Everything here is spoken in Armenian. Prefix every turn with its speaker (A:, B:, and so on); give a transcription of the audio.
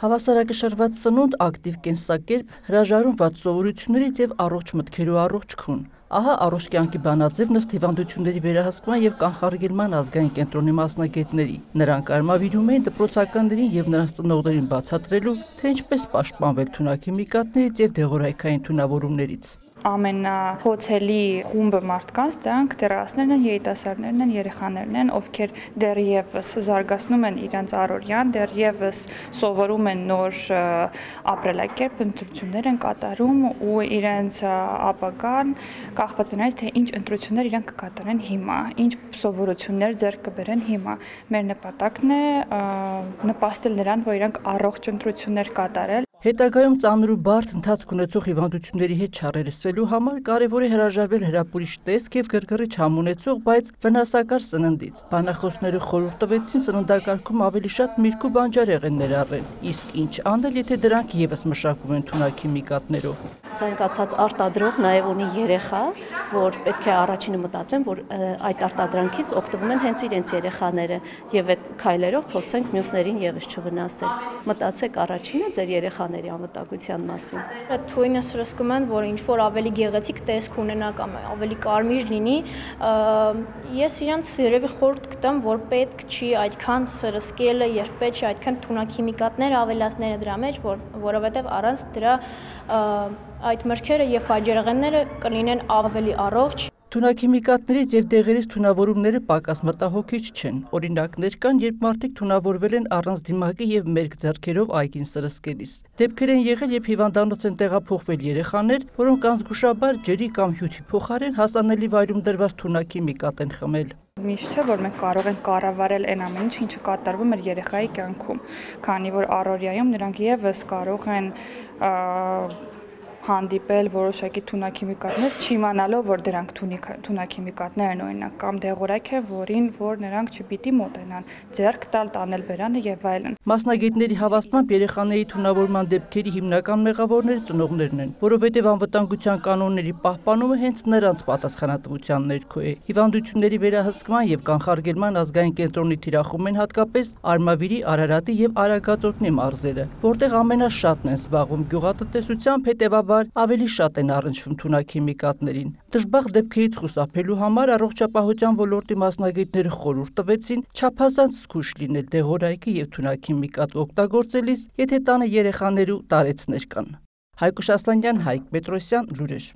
A: Հավասարակշռված սնունդ, ակտիվ կենսակերպ, հրաժարումված սովորություններից և առողջ մտքերու առողջ քուն։ Ահա առողջ կյանքի բանաձև ըստ հիվանդությունների վերահսկման և կանխարգելման ազգային կենտրոնի մասնագետների։ Նրանք արմավիրում էին դպրոցականներին և նրանց ծնողներին բացատրելու, թե ինչպես պաշտպանվել թունաքիմիկատներից և դեղորայքային թունավորումներից։
B: Ամենախոցելի խումբը մարդկանց դրանք դեռահասներն են, երիտասարդներն են, երեխաներն են, ովքեր դեռևս զարգացնում են իրենց առօրյան, դեռևս սովորում են նոր ապրելակերպ, ընտրություններ են կատարում ու իրենց ապագան կախված է նրանից, թե ինչ ընտրություններ իրենք կկատարեն հիմա, ինչ սովորություններ ձեռք կբերեն հիմա։ Մեր նպատակն է նպաստել նրան, որ իրենք առողջ ընտրություններ կատարել։
A: Հետագայում ծանր ու բարդ ընթացք ունեցող հիվանդությունների հետ չառերեսվելու համար կարևոր է հրաժարվել հրապուրիչ տեսք և գրգռիչ համ ունեցող, բայց վնասակար սննդից։ Բանախոսները խորհուրդ տվեցին սննդակարգում ավելի շատ միրգ ու բանջարեղեն ներառել, իսկ ինչ անել, եթե դրանք ևս մշակվում են թունաքիմիկատներով։
C: Ցանկացած արտադրող նաև ունի երեխա, որ պետք է առաջինը մտածեն, որ այդ արտադրանքից օգտվում են հենց իրենց երեխաները եւ այդ քայլերով փորձենք մյուսներին եւս չվնասել։ Մտածեք առաջինը ձեր երեխաների անվտանգության մասին։
D: Այդ թույնը սրսկում են, որ ինչ որ ավելի գեղեցիկ տեսք ունենա կամ ավելի կարմիր լինի, ես իրանց երևի խորհուրդ կտամ, որ պետք չի այդքան սրսկելը, երբ պետք չի այդքան թունաքիմիկատներ ավելացնելը դրա մեջ, որովհետեւ առանց դրա այդ մրգերը եւ բանջարեղենները կլինեն ավելի առողջ։
A: Թունաքիմիկատներից և դեղերից թունավորումները պակաս մտահոգիչ չեն։ Օրինակներ կան, երբ մարդիկ թունավորվել են առանց դիմակի և մերկ ձեռքերով այգին սրսկելիս։ Դեպքեր են եղել, երբ հիվանդանոց են տեղափոխվել երեխաներ, որոնք անզգուշաբար ջրի կամ հյութի փոխարեն հասանելի վայրում դրված թունաքիմիկատ են խմել։
B: Միշտ չէ, որ մենք կարող ենք կառավարել այն ամեն ինչ, ինչը կատարվում էր երեխայի կյանքում, քանի որ առօրյայում նրանք եւս կարող են հանդիպել որոշակի թունաքիմիկատներ, չիմանալով, որ դրանք թունաքիմիկատներ են, օրինակ, կամ դեղորայք է, որ նրանք չպիտի մոտենան, ձեռք տալ, տանել բերանը եւ այլն։
A: Մասնագետների հավաստմամբ երեխաների թունավորման դեպքերի հիմնական մեղավորները ծնողներն են, որովհետեւ անվտանգության կանոնների պահպանումը հենց նրանց պատասխանատվության ներքո է։ Հիվանդությունների վերահսկման եւ կանխարգելման ազգային կենտրոնի թիրախում են հատկապես Արմավիրի, Արարատի եւ Արագածոտնի մարզերը, որտեղ ամենաշատն են զբաղվում գյուղատնտեսությամբ, հետեւաբար ավելի շատ են առնչվում թունաքիմիկատներին։ Դժբախտ դեպքերից խուսափելու համար առողջապահության ոլորտի մասնագետները խորհուրդ տվեցին չափազանց զգույշ լինել դեղորայքի եւ թունաքիմիկատ օգտագործելիս, եթե տանը երեխաներ ու տարեցներ կան։ Հայկուշ Ասլանյան, Հայկ Պետրոսյան, լուրեր։